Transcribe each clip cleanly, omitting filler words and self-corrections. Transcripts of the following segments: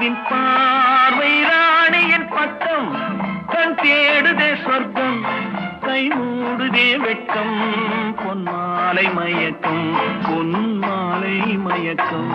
ராஜாவின் பார்வை ராணியின் பக்கம் கண் தேடுதே சொர்க்கம் கை மூடுதே வெட்கம் பொன்மாலை மயக்கம் பொன்மாலை மயக்கம்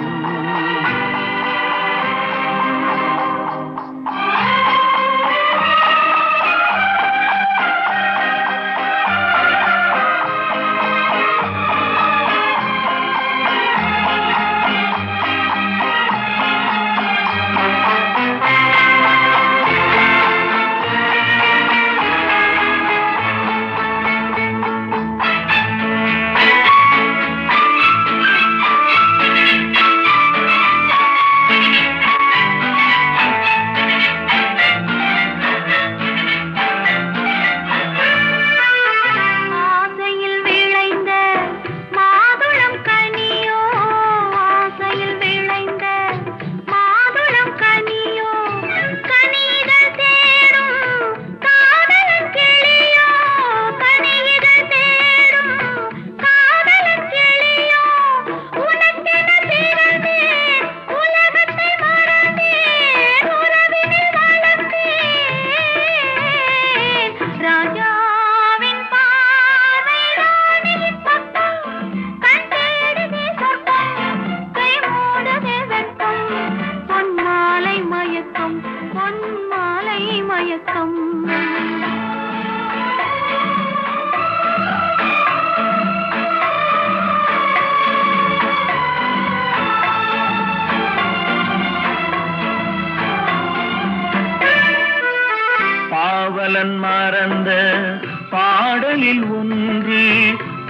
மறந்த பாடலில் ஒன்று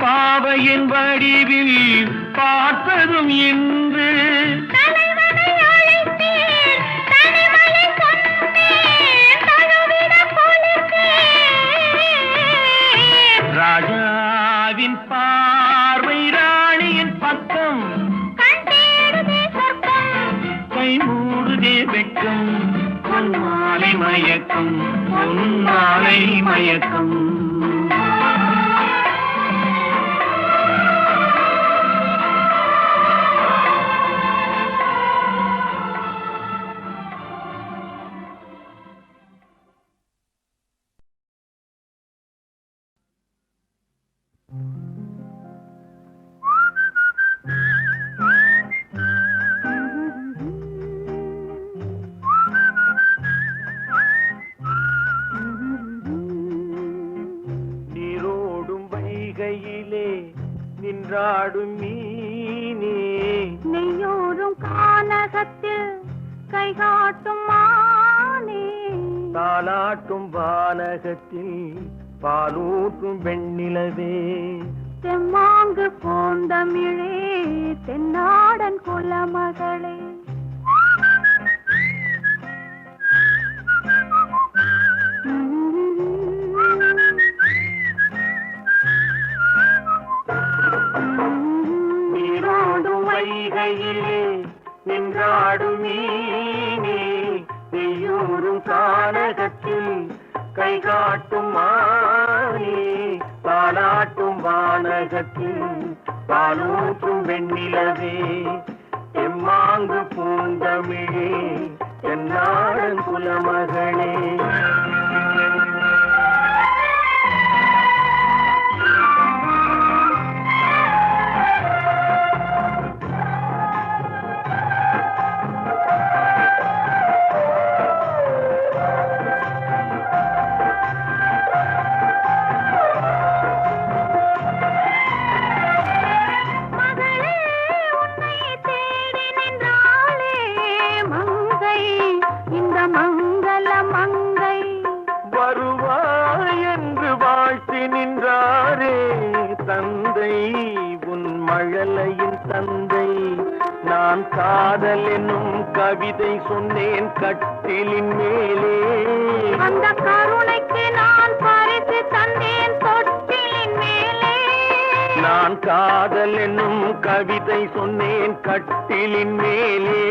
பாவையின் வடிவில் பார்த்ததும் இன்று ராஜாவின் பார்வை ராணியின் பக்கம் கை மூடுதே வெட்கம் பொன்மாலை மயக்கம் பொன்மாலை மயக்கம் நின்றாடும் மீனே நெய்யோரும் கானகத்தில் கைகாட்டும் மானே தாலாட்டும் வானகத்தில் பாலூட்டும் வெண்ணிலவே தெம்மாங்கு பூந்தமிழே தென்னாடன் குலமகளே வைகையிலே நின்றாடும் மீனே நெய்யூரும் கானகத்தில் கைகாட்டும் மானே தாலாட்டும் வானகத்தில் பாலூட்டும் வெண்ணிலவே எம்மாங்கு பூந்தமிழே தென்னாடன் குலமகளே தந்தை உன் மழலையின் தந்தை நான் காதல் என்னும் கவிதை சொன்னேன் கட்டிலின் மேலே அந்த கருணைக்கு நான் பரிசு தந்தேன் தொட்டிலின் மேலே நான் காதல் என்னும் கவிதை சொன்னேன் கட்டிலின் மேலே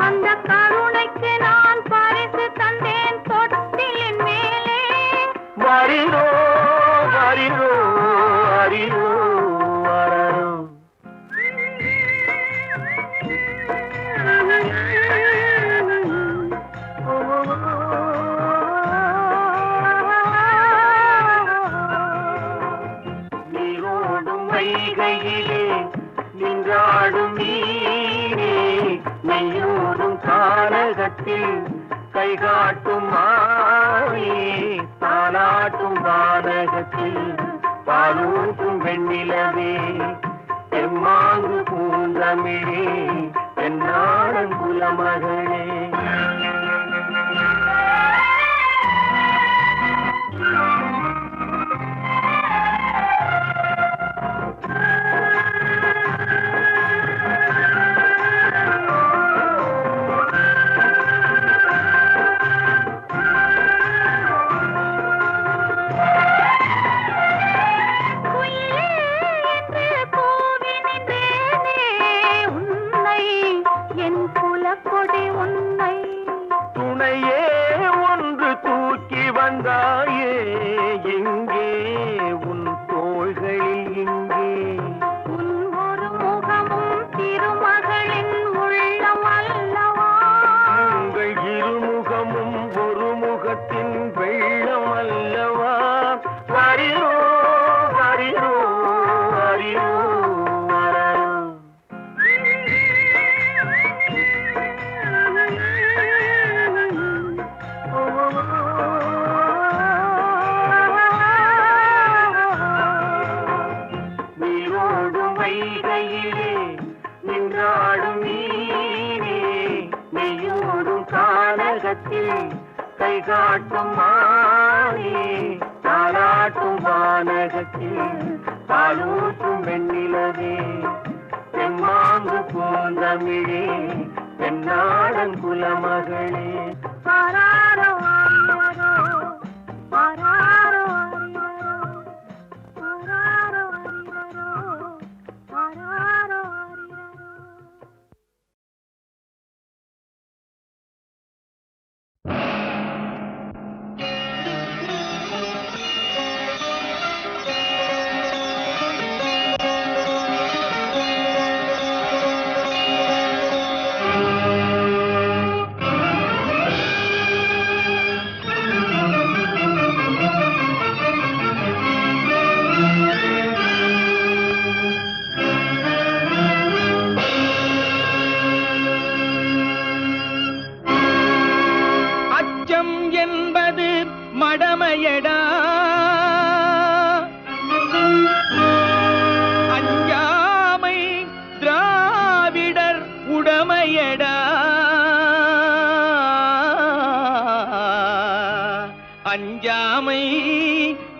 அந்த கருணைக்கு நான் பரிசு தந்தேன் தொட்டிலின் மேலே வரிரோ வரிரோ வரிரோ வரரோ கானகத்தில் கை காட்டும் மாயே தாலாட்டும் வானகத்தில் பாலூட்டும் வெண்ணிலவே எம்மாங்கு பூந்தமிழே என்னாடன் குலமகளே. துணையே ஒன்று தூக்கி வந்தாயே எங்கே உன் தோள்களில் இங்கே உன் ஒரு முகமும் திருமகளின் உள்ளம் அல்லவா உங்கள் இருமுகமும் ஒரு முகத்தின் வெள்ளம் அல்லவா. வரிரோ வரிரோ வரிரோ வைகையிலே நின்றாடும் நீனே நெய்யோடும் கானகத்தில் கை காட்டும் மானே தாலாட்டும் வானகத்தில் பாலூட்டும் வெண்ணிலவே தெம்மாங்கு பூந்தமிழே தென்னாடன் குலமகளே. பாராரோ ஆரிரோ பாராரோ ஆரிரோ பாராரோ ஆரிரோ பாராரோ ஆரிரோ. என்பது மடமையடா அஞ்சாமை திராவிடர் உடமையடா அஞ்சாமை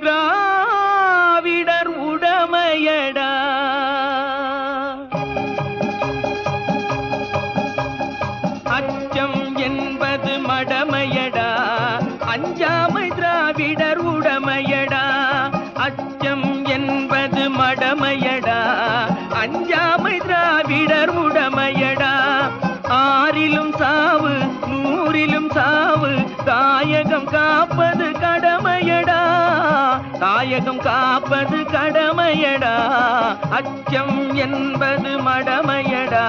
திராவிடர் உடமையடா. அச்சம் என்பது மடமையடா அஞ்சாமை திராவிடர் உடமையடா. அச்சம் என்பது மடமையடா அஞ்சாமை திராவிடர் உடமையடா. ஆறிலும் சாவு நூறிலும் சாவு தாயகம் காப்பது கடமையடா தாயகம் காப்பது கடமையடா. அச்சம் என்பது மடமையடா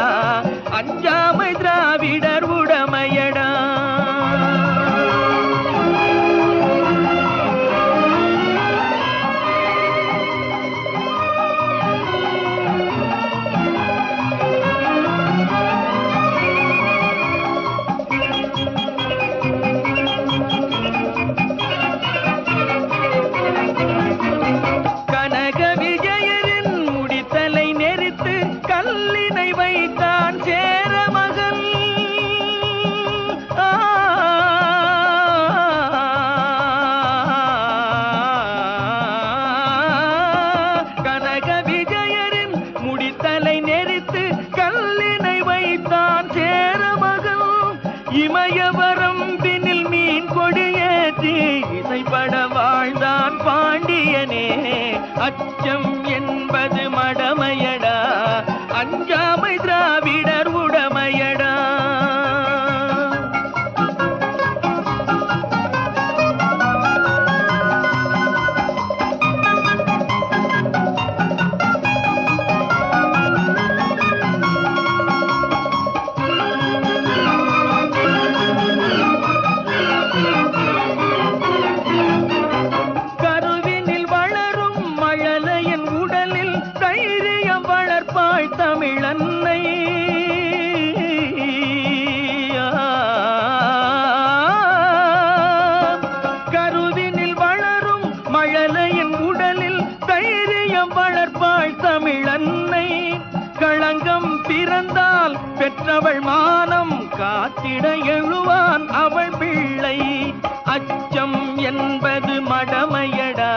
அஞ்சாமை திராவிடர் உடமையடா. கனக விஜயரின் முடித்தலை நெரித்து கல்லினை வைத்தான் சேர மகன். கனக விஜயரின் முடித்தலை நெரித்து கல்லினை வைத்தான் சேர மகன். இமயவரம் பின்னில் மீன் கொடியேற்றி இசைப்பட வாழ்ந்தான் பாண்டியனே. அச்சம் என்பது மடமையடா அஞ்சாமை திராவிடர் உடமையடா. கருவினில் வளரும் மழலையின் உடலில் தைரியம் காத்திட எழுவான் அவள் பிள்ளை. அச்சம் என்பது மடமையடா,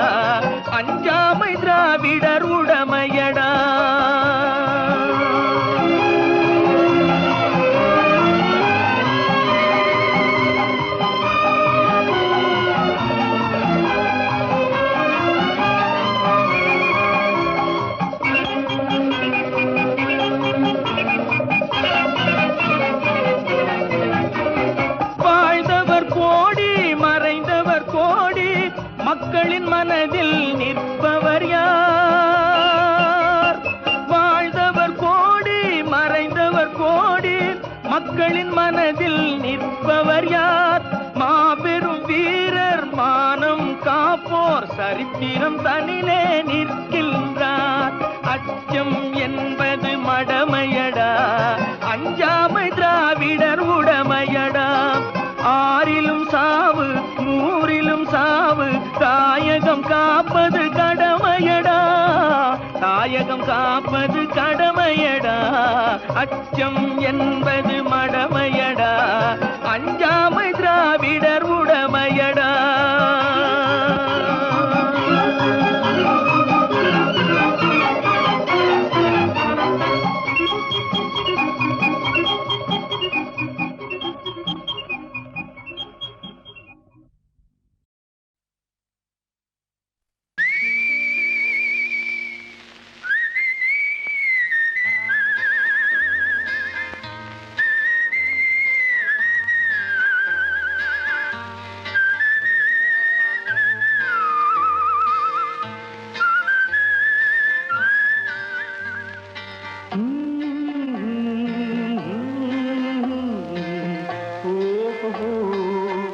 அஞ்சாமை திராவிடர் உடமையடா. மக்களின் மனதில் நிற்பவர் யார்? வாழ்ந்தவர் கோடி, மறைந்தவர் கோடி, மக்களின் மனதில் நிற்பவர் யார்? மாபெரும் வீரர், மானம் காப்போர், சரித்திரம் தனிலே நிற்கின்றார். அச்சம் என்பது மடமையடா, அஞ்சாமை திராவிடர் உடமையடா. ஆறிலும் சாவு, நூறிலும் சாவு, தாயகம் காப்பது கடமையடா, தாயகம் காப்பது கடமையடா. அச்சம் என்பது மடமையடா, அஞ்சாமை திராவிடர் உடமையடா.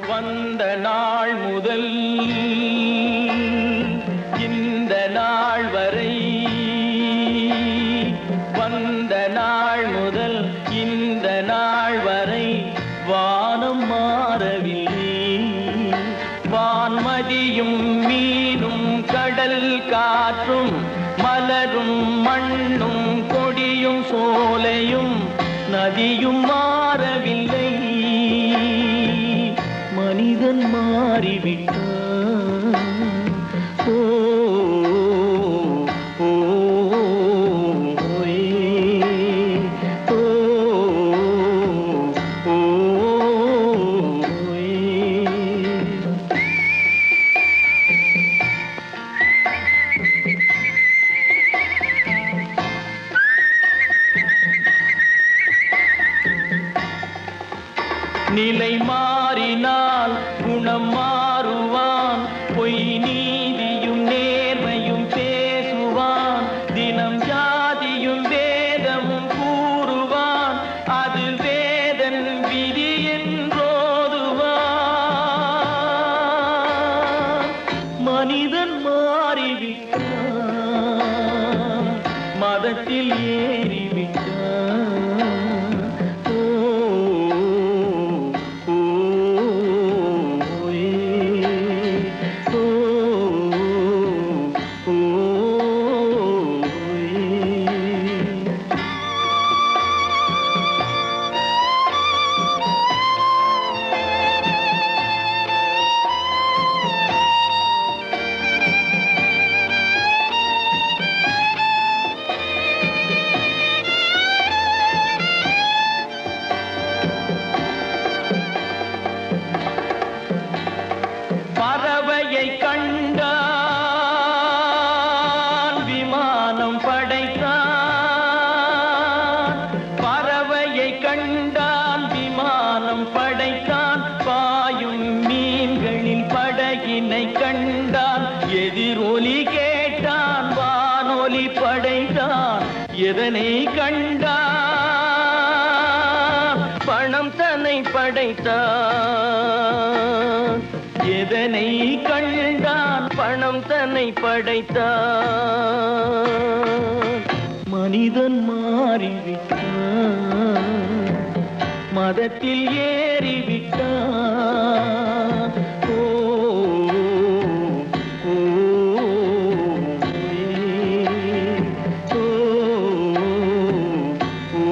வந்த நாள் முதல் இந்த நாள் வரை, வந்த நாள் முதல் இந்த நாள் வரை வானம் மாறவில்லை. வான்மதியும் மீனும் கடல் காற்றும் மலரும் மண்ணும் கொடியும் சோலையும் நதியும் மாறவில்லை. மனிதன் மாறிவிட்டான். ஓ ஓ நிலை மாறினால் குணம் மாறுவான். பொய் நீதியும் நேர்மையும் பேசுவான். தினம் ஜாதியும் வேதமும் கூறுவான். அது வேதன் விதி என்றோதுவான். மனிதன் மாறிவிட்டான், மதத்தில் ஏறிவிட்டான். பறவையை கண்டான், விமானம் படைத்தான். பறவையை கண்டான், விமானம் படைத்தான். பாயும் மீன்களில் படகினை கண்டான். எதிரொலி கேட்டான், வானொலி படைத்தான். எதனை கண்டான்? பணம் தன்னை படைத்தான். எதனை கண்டான்? பணம் தன்னை படைத்தான். மனிதன் மாறிவிட்டான், மதத்தில் ஏறிவிட்டான். ஓ ஓ ஓ ஓ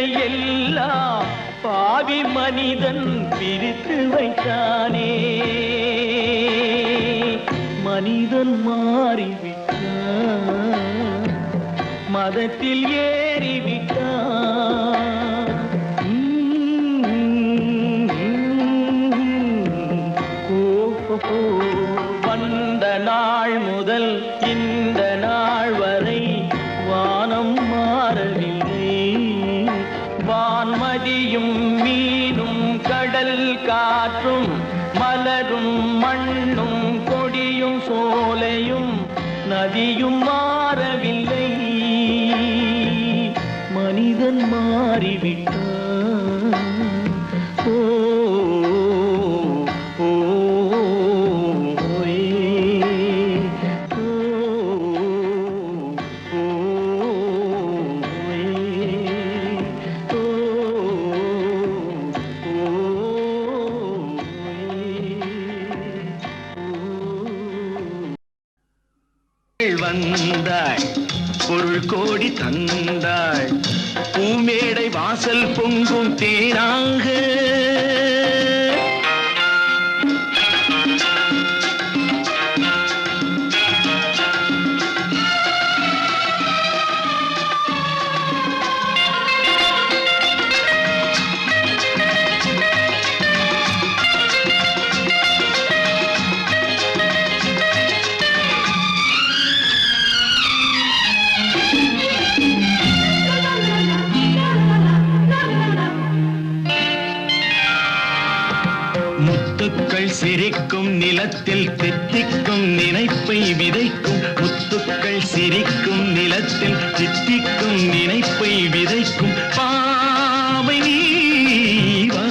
மனதை எல்லாம் பாவி மனிதன் பிரித்து வைத்தானே. மனிதன் மாறிவிட்டான், மதத்தில் ஏறிவிட்டான். வந்த நாள் முதல் இந்த நாள் வரை வானம் மாறவில்லை. வான்மதியும் மீனும் கடல் காற்றும் மலரும் மண்ணும் கொடியும் சோலையும் நதியும் மாறவில்லை. மனிதன் மாறிவிட்டான். ஓ வந்தாள், பொருள் கோடி தந்தாள், பூமேடை வாசல் பொங்கும் தேனாக. முத்துக்கள் சிரிக்கும் நிலத்தில் தித்திக்கும் நினைப்பை விதைக்கும். முத்துக்கள் சிரிக்கும் நிலத்தில் தித்திக்கும் நினைப்பை விதைக்கும். பாவை நீவா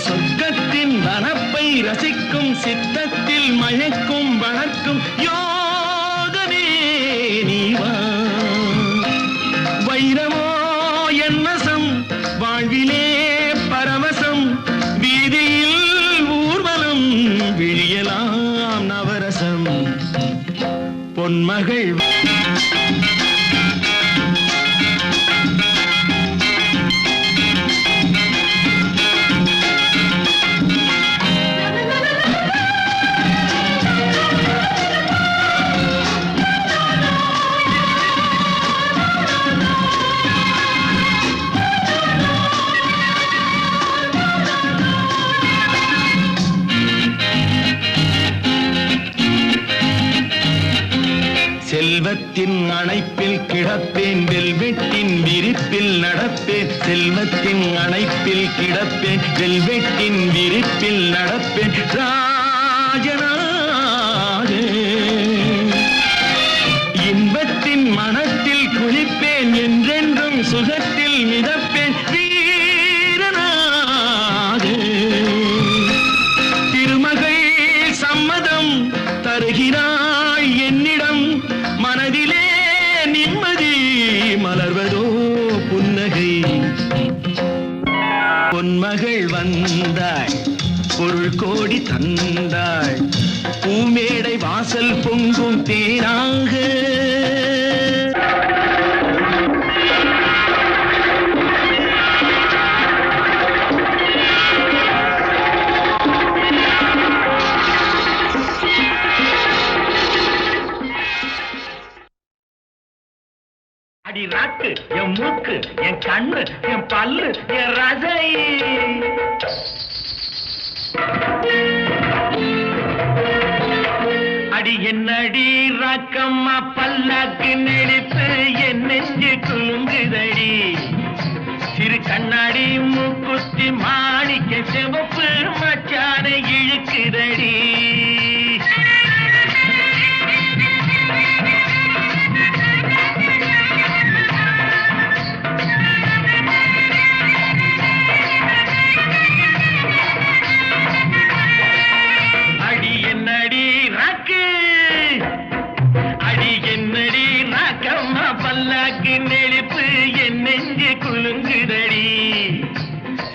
சொர்க்கத்தின் வனப்பை ரசிக்கும். சித்தத்தில் மயக்கும் வளர்க்கும் யோகமே நீவா. வைரமோ என்னசம் வாழ்விலே பரமசம். வீதியில் ஊர்வலம் விழியலாம் நவரசம். பொன்மகள் செல்வத்தின் அணைப்பில் கிடப்பேன், வெல்வெட்டின் விரிப்பில் நடப்பேன். செல்வத்தின் அணைப்பில் கிடப்பேன், வெல்வெட்டின் விரிப்பில் நடப்பேன். ராஜனாக இன்பத்தின் மனத்தில் குளிப்பேன். என்றென்றும் சுகத்தில் மிதப்பேன். வீரனாக திருமகள் சம்மதம் தருகிறாய் என்னிடம். மனதிலே நிம்மதி மலர்வதோ புன்னகை. பொன்மகள் வந்தாள், பொருள் கோடி தந்தாள், பூமேடை வாசல் பொங்கும் தேனாக. அடி ராக்கு, என் மூக்கு, என் கண்ணு, என் பல்லு, என் ரசை. அடி என்னடி ராக்கம்மா பல்லாக்கு நெளிப்பு என் நெஞ்சு குலுங்குதடி. சிறு கண்ணாடி மூக்குத்தி மாணிக்க சிவப்பு மச்சான இழுக்குதடி. பல்லாக்கு நெளிப்பு என் நெஞ்சு குலுங்குதடி.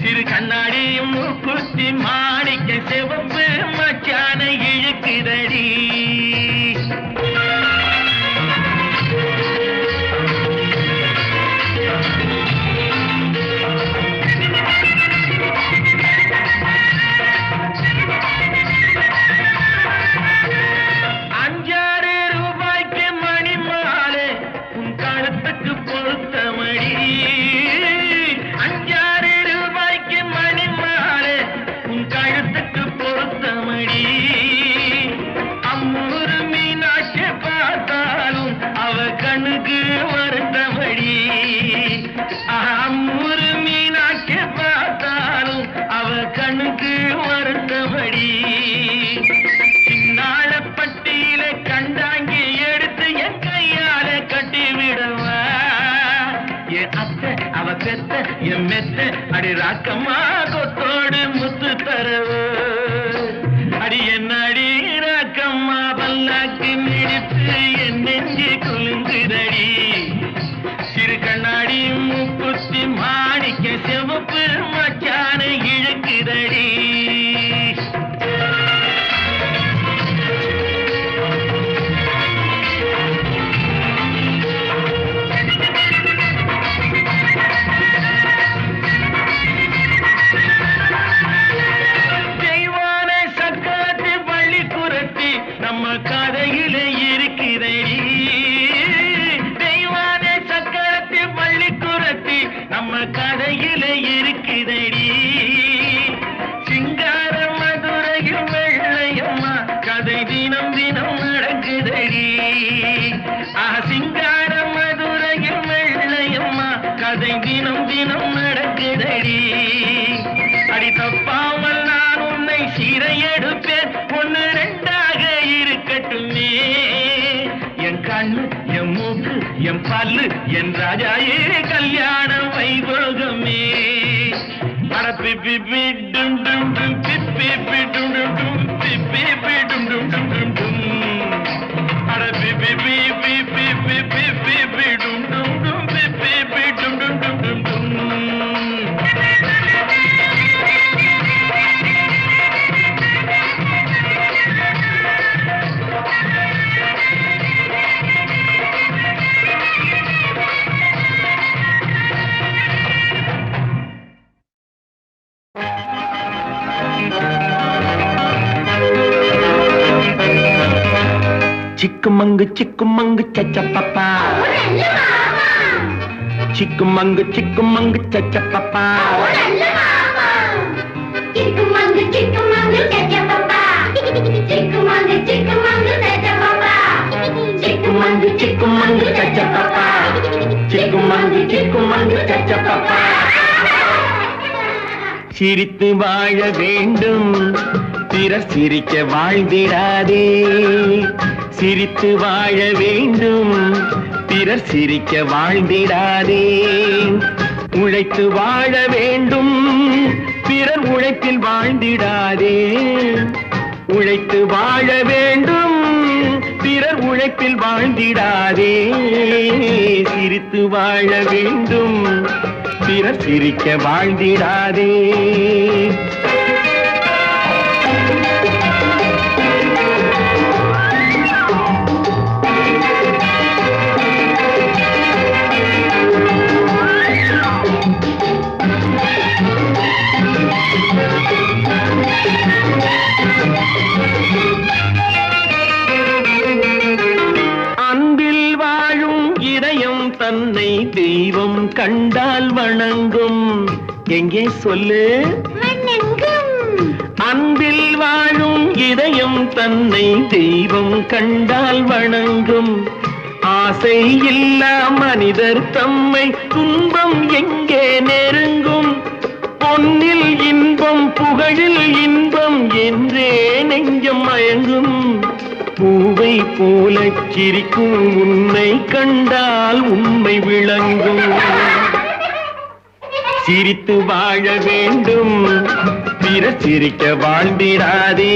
சிறு கண்ணாடி மூக்குத்தி மாணிக்க சிவப்பு மச்சான இழுக்குதடி. கழுத்துக்கு பொருத்தமடி 5-6 ரூபாய்க்கு மணி மாலை உன் கழுத்துக்கு பொருத்தமடி அம்மூரு மீனாட்சி பார்த்தாலும் அவ கண்ணுக்கு வருத்தமடி அம்மூரு மீனாட்சி பார்த்தாலும் அவ கண்ணுக்கு வருத்தமடி சின்னாள பட்டியில கண்டாங்கி எடுத்து என் கையால கட்டி விடவா என் அத்தை அவ பெத்த என் மெத்த அடி ராக்கம்மா கொத்தோடு முத்து தரவு அடி என்னடி ராக்கம்மா பல்லாக்கு மிடித்து என் நெஞ்சு குலுங்குதடி சிறு கண்ணாடி மூக்குத்தி மாணிக்க சிவப்பு மச்சான இழுக்குதடி நம்ம கதையில இருக்கிறடி தெய்வான சக்கரத்தை பள்ளி குரத்தி நம்ம கதையில இருக்கிறடி சிங்கார மதுரையில் வெள்ளையம்மா கதை தினம் தினம் நடக்குதடி சிங்கார மதுரையில் வெள்ளையம்மா கதை தினம் தினம் நடக்குதடி அடி தப்பாமல் நான் உன்னை சீரை எடுப்பேன் 1-2 இருக்கட்டுமே என் கண்ணு என் மூக்கு என் பல்லு என் ராஜாயே கல்யாண வைபோகமே அட பிப்பி டும் டும் டும் பிப்பி டும் டும் டும் பிப்பி டும் டும் டும் டும் டும் அட பிப்பி பிப்பி பிப்பி டும் டும் டும் பிப்பி டும் டும் டும் டும் டும் சிக்குமங்கு சச்சப்பப்பா சிக்குமங்கு சச்சப்பப்பா சிக்குமங்கு சச்சப்பப்பா சிக்குமங்கு சச்சப்பப்பா சிக்குமங்கு சச்சப்பப்பா சிரித்து வாழ வேண்டும் பிறர் சிரிக்க வாழ்ந்திடாதே சிரித்து வாழ வேண்டும் பிறர் சிரிக்க வாழ்ந்திடாதே உழைத்து வாழ வேண்டும் பிறர் உழைப்பில் வாழ்ந்திடாதே உழைத்து வாழ வேண்டும் பிறர் உழைப்பில் வாழ்ந்திடாதே சிரித்து வாழ வேண்டும் பிறர் சிரிக்க வாழ்ந்திடாதே தன்னை தெய்வம் கண்டால் வணங்கும் எங்கே சொல்லு அன்பில் வாழும் இதயம் தன்னை தெய்வம் கண்டால் வணங்கும் ஆசை இல்லா மனிதர் தம்மை துன்பம் எங்கே நெருங்கும் பொன்னில் இன்பம் புகழில் இன்பம் என்றே நெஞ்சம் மயங்கும் பூவை போல சிரிக்கும் உன்னை கண்டால் உண்மை விளங்கும் சிரித்து வாழ வேண்டும் பிறர் சிரிக்க வாழ்ந்திடாதே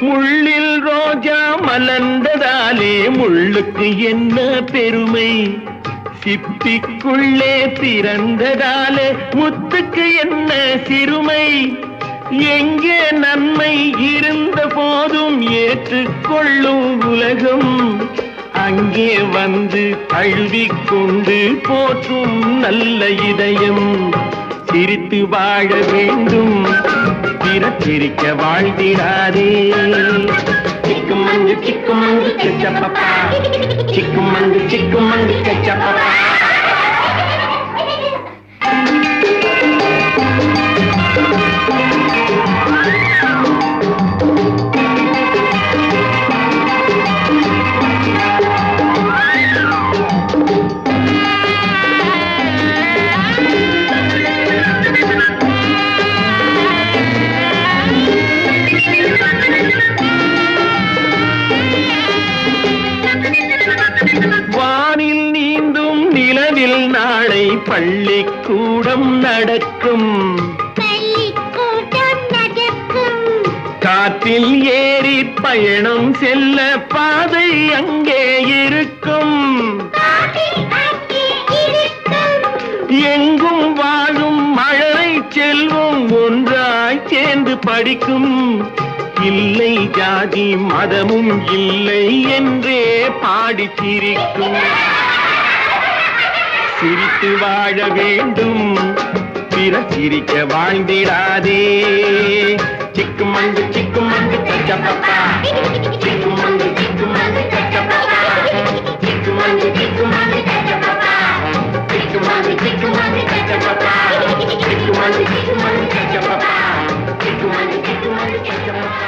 முள்ளில் ரோஜா மலர்ந்ததாலே முள்ளுக்கு என்ன பெருமை சிப்பிக்குள்ளே பிறந்ததாலே முத்துக்கு என்ன சிறுமை எங்கே நன்மை இருந்த போதும் ஏற்றுக்கொள்ளும் உலகம், அங்கே வந்து தழுவிக்கொண்டு போற்றும் நல்ல இதயம். சிரித்து வாழ வேண்டும், பிறச்சிரிக்க வாழ்ந்திடாதே. சிக்குமங்கு சிக்குமங்கு சச்சப்பப்பா, சிக்குமங்கு சிக்குமங்கு சச்சப்பப்பா. வானில் நீந்தும் நிலவில் நாளை பள்ளிக்கூடம் நடக்கும், காற்றில் ஏறி பயணம் செல்ல பாதை அங்கே இருக்கும். எங்கும் வாழும் மழலை செல்வம் ஒன்றாய் சேர்ந்து படிக்கும். இல்லை ஜாதி மதமும் இல்லை என்றே பாடி சிரிக்கும். சிரித்து வாழ வேண்டும், பிறர் சிரிக்க வாழ்ந்திடாதே. சிக்குமங்கு சிக்குமங்கு சச்சப்பப்பா, சிக்குமங்கு சிக்குமங்கு சச்சப்பப்பா, சிக்குமங்கு சிக்குமங்கு சச்சப்பப்பா, சிக்குமங்கு சிக்குமங்கு சச்சப்பப்பா, சிக்குமங்கு சிக்குமங்கு சச்சப்பப்பா, சிக்குமங்கு சிக்குமங்கு சச்சப்பப்பா.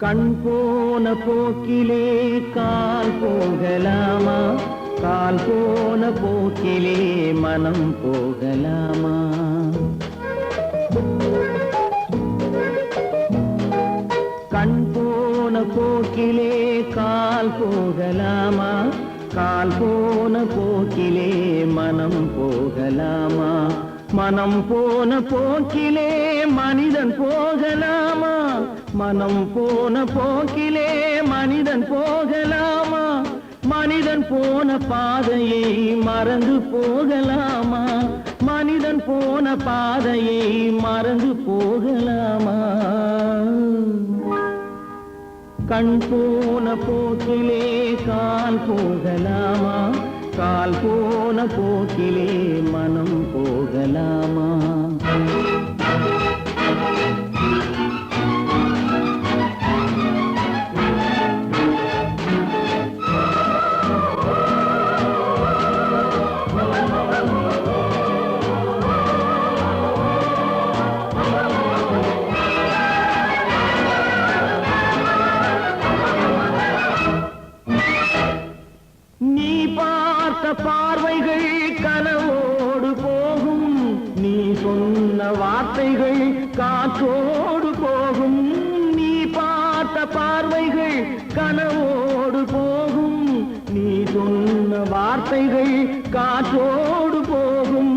கண் போன போக்கிலே கால் போகலாமா, கால் போன போக்கிலே மனம் போகலாமா. கண் போன போக்கிலே கால் போகலாமா, கால் போன போக்கிலே மனம் போகலாமா. மனம் போன போக்கிலே மனிதன் போகலாமா, மனம் போன போக்கிலே மனிதன் போகலாமா. மனிதன் போன பாதையை மறந்து போகலாமா, மனிதன் போன பாதையை மறந்து போகலாமா. கண் போன போக்கிலே கால் போகலாமா, கால் போன போக்கிலே மனம் போகலாமா. பார்வைகள் கனவோடு போகும், நீ சொன்ன வார்த்தைகள் காற்றோடு போகும். நீ பார்த்த பார்வைகள் கனவோடு போகும், நீ சொன்ன வார்த்தைகள் காற்றோடு போகும்.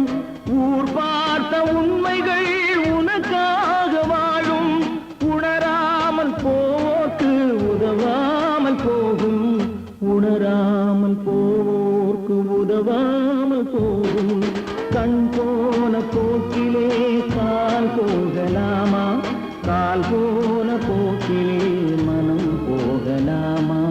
ஊர் பார்த்த உண்மைகள் உனக்காக வாழும், உணராமல் போக்கு உதவாமல் போகும், உணராமல் போக்கு உதவாமல் போகும். கண் போன போக்கிலே கால் போகலாமா, கால் போன போக்கிலே மனம் போகலாமா.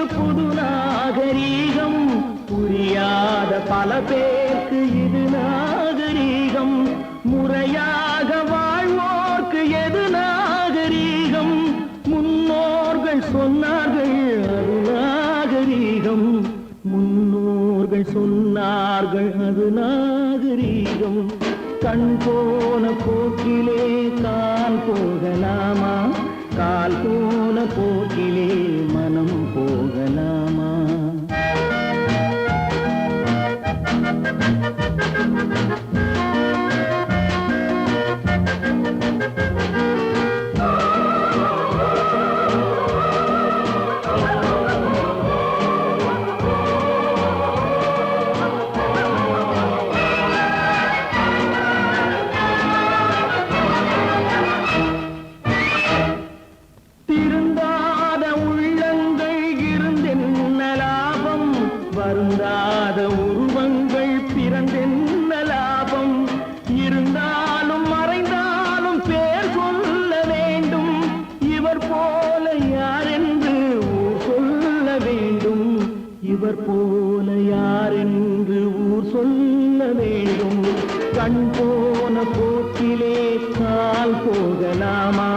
புது நாகரீகம் புரியாத பல பேருக்கு இது நாகரீகம் முறையாக வாழ்வோர்க்கு எது நாகரீகம் முன்னோர்கள் சொன்னார்கள் அது நாகரீகம் முன்னோர்கள் சொன்னார்கள் அது நாகரீகம் கண் போன போக்கிலே கால் போகலாமா கால் போன போக்கிலே மனம் போகலாமா வருந்தாத உருவங்கள் பிறந்தென்ன லாபம் இருந்தாலும் மறைந்தாலும் பேர் சொல்ல வேண்டும் இவர் போல யார் என்று ஊர் சொல்ல வேண்டும் இவர் போல யார் என்று ஊர் சொல்ல வேண்டும் கண் போன போக்கிலே கால் போகலாமா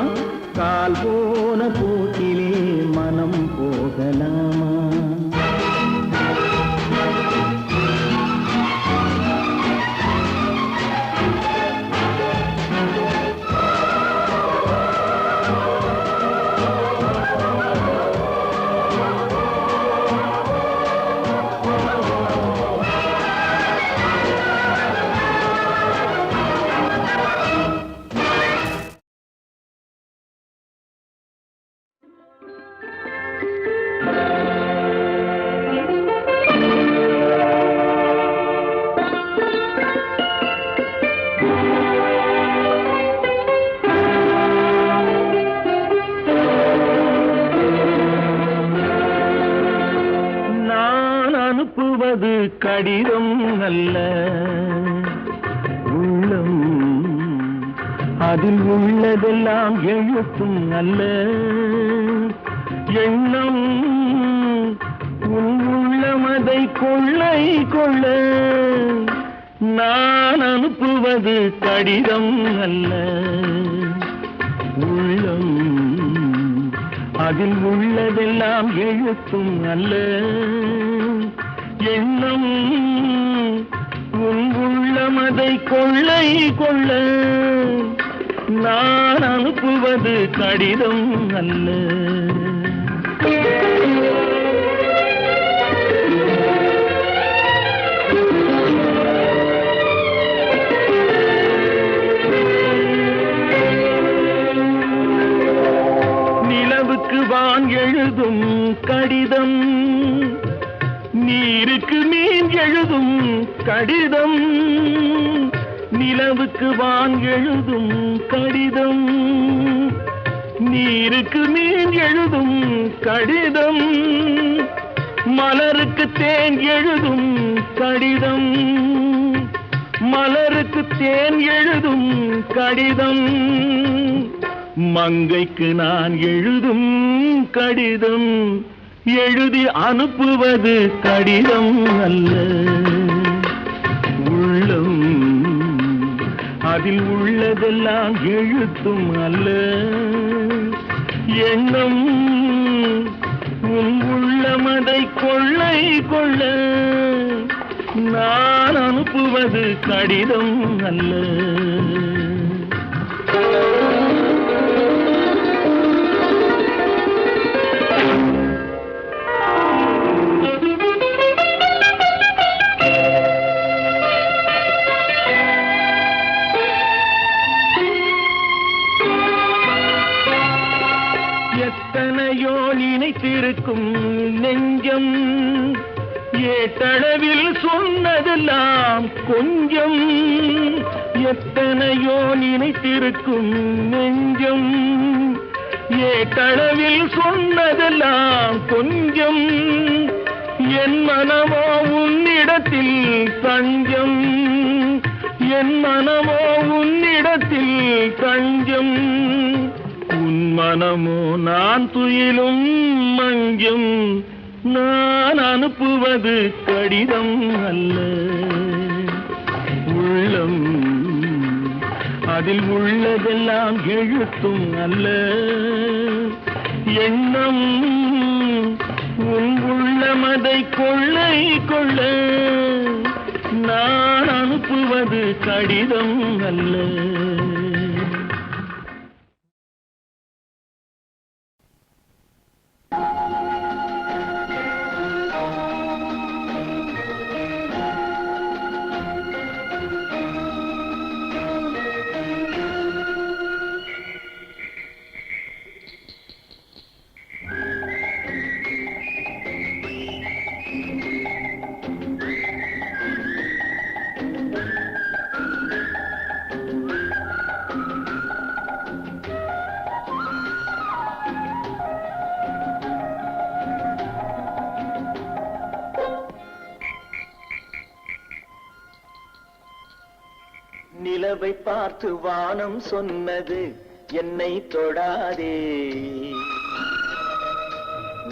கால் போன போக்கிலே மனம் போகலாமா அனுப்புவது கடிதம் அல்ல உள்ளம் அதில் உள்ளதெல்லாம் எழுத்தும் அல்ல எண்ணம் உன் உள்ளமதை கொள்ளை கொள்ள நான் அனுப்புவது கடிதம் அல்ல உள்ளம் அதில் உள்ளதெல்லாம் எழுத்தும் அல்ல எண்ணம் உன் உள்ளமதை கொள்ளை கொள்ள நான் அனுப்புவது கடிதம் அல்ல நிலவுக்கு வான் எழுதும் கடிதம் நீருக்கு மீன் எழுதும் கடிதம் நிலவுக்கு வான் எழுதும் கடிதம் நீருக்கு மீன் எழுதும் கடிதம் மலருக்கு தேன் எழுதும் கடிதம் மலருக்கு தேன் எழுதும் கடிதம் மங்கைக்கு நான் எழுதும் கடிதம் எழுதி அனுப்புவது கடிதம் அல்ல உள்ளம் அதில் உள்ளதெல்லாம் எழுத்தும் அல்ல எண்ணம் உன் உள்ளமதை கொள்ளை கொள்ள நான் அனுப்புவது கடிதம் அல்ல எத்தனையோ நினைத்திருக்கும் நெஞ்சம் ஏட்டளவில் சொன்னதெல்லாம் கொஞ்சம் எத்தனையோ நினைத்திருக்கும் நெஞ்சம் ஏட்டளவில் சொன்னதெல்லாம் கொஞ்சம் என் மனமோ உன்னிடத்தில் தஞ்சம் என் மனமோ உன்னிடத்தில் தஞ்சம் உன் மனமோ நான் துயிலும் மஞ்சம் நான் அனுப்புவது கடிதம் அல்ல, உள்ளம். அதில் உள்ளதெல்லாம் எழுத்தும் அல்ல, எண்ணம். உன் உள்ளமதை கொள்ளை கொள்ள நான் அனுப்புவது கடிதம் அல்ல. நிலவை பார்த்து வானம் சொன்னது என்னை தொடாதே,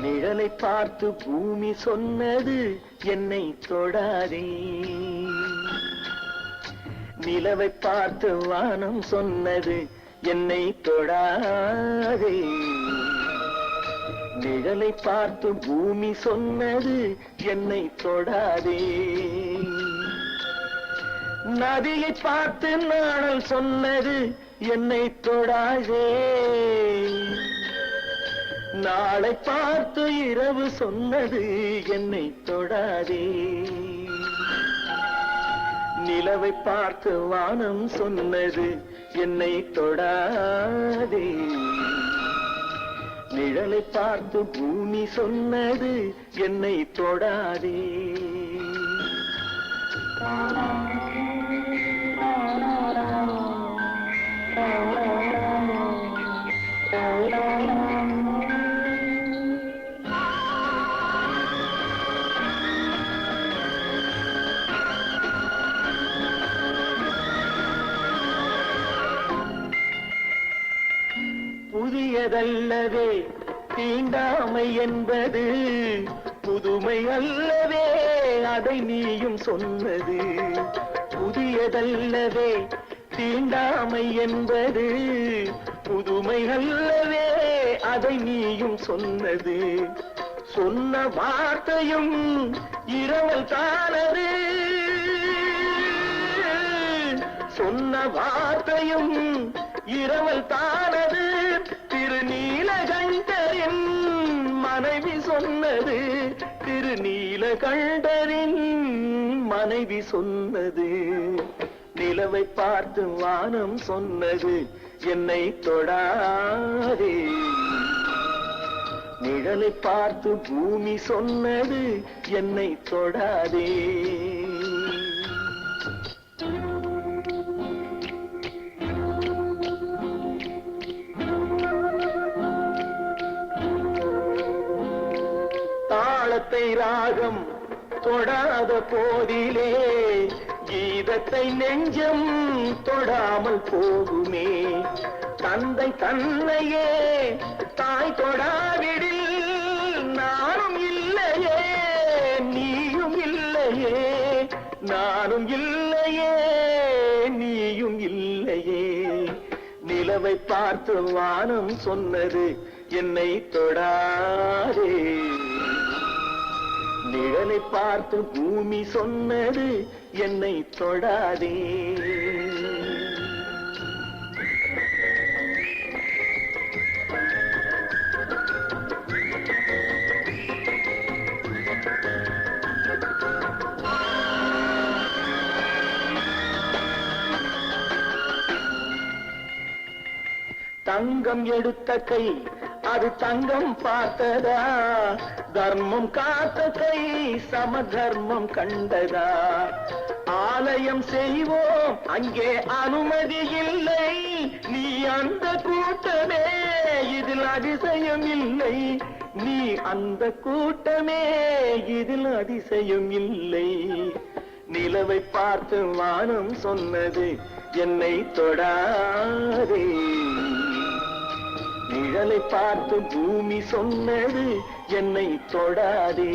நிழலை பார்த்து பூமி சொன்னது என்னை தொடாதே. நிலவை பார்த்து வானம் சொன்னது என்னை தொடாதே, நிழலை பார்த்து பூமி சொன்னது என்னை தொடாதே. நதியை பார்த்து நாணல் சொன்னது என்னை தொடாதே, நாளை பார்த்து இரவு சொன்னது என்னை தொடாதே. நிலவை பார்த்து வானம் சொன்னது என்னை தொடாதே, நிழலை பார்த்து பூமி சொன்னது என்னை தொடாதே. புதியதல்லவே தீண்டாமை என்பது, புதுமை அல்லவே அதை நீயும் சொன்னது. புதியதல்லவே தீண்டாமை என்பது, புதுமை அல்லவே அதை நீயும் சொன்னது. சொன்ன வார்த்தையும் இரவல் தானது, சொன்ன வார்த்தையும் இரவல் தானது. திருநீலகண்டரின் மனைவி சொன்னது, திருநீலகண்டரின் மனைவி சொன்னது. நிலவை பார்த்து வானம் சொன்னது என்னை தொடாதே, நிழலை பார்த்து பூமி சொன்னது என்னை தொடாதே. தாளத்தை ராகம் தொடாத போதிலே கீதத்தை நெஞ்சம் தொடாமல் போகுமே. தந்தை தன்னையே தாய் தொடாவிடில் நானும் இல்லையே, நீயும் இல்லையே, நானும் இல்லையே, நீயும் இல்லையே. நிலவை பார்த்து வானம் சொன்னது என்னை தொடாதே, நிழலை பார்த்து பூமி சொன்னது என்னை தொடாதே. தங்கம் எடுத்த கை அது தங்கம் பார்த்ததா, தர்மம் காத்த கை சம தர்மம் கண்டதா. ஆலயம் செய்வோம் அங்கே அனுமதி இல்லை, நீ அந்த கூட்டமே இதில் அதிசயம் இல்லை, நீ அந்த கூட்டமே இதில் அதிசயம் இல்லை. நிலவை பார்த்து வானம் சொன்னது என்னை தொடாதே, நிழலை பார்த்து பூமி சொன்னது என்னை தொடாதே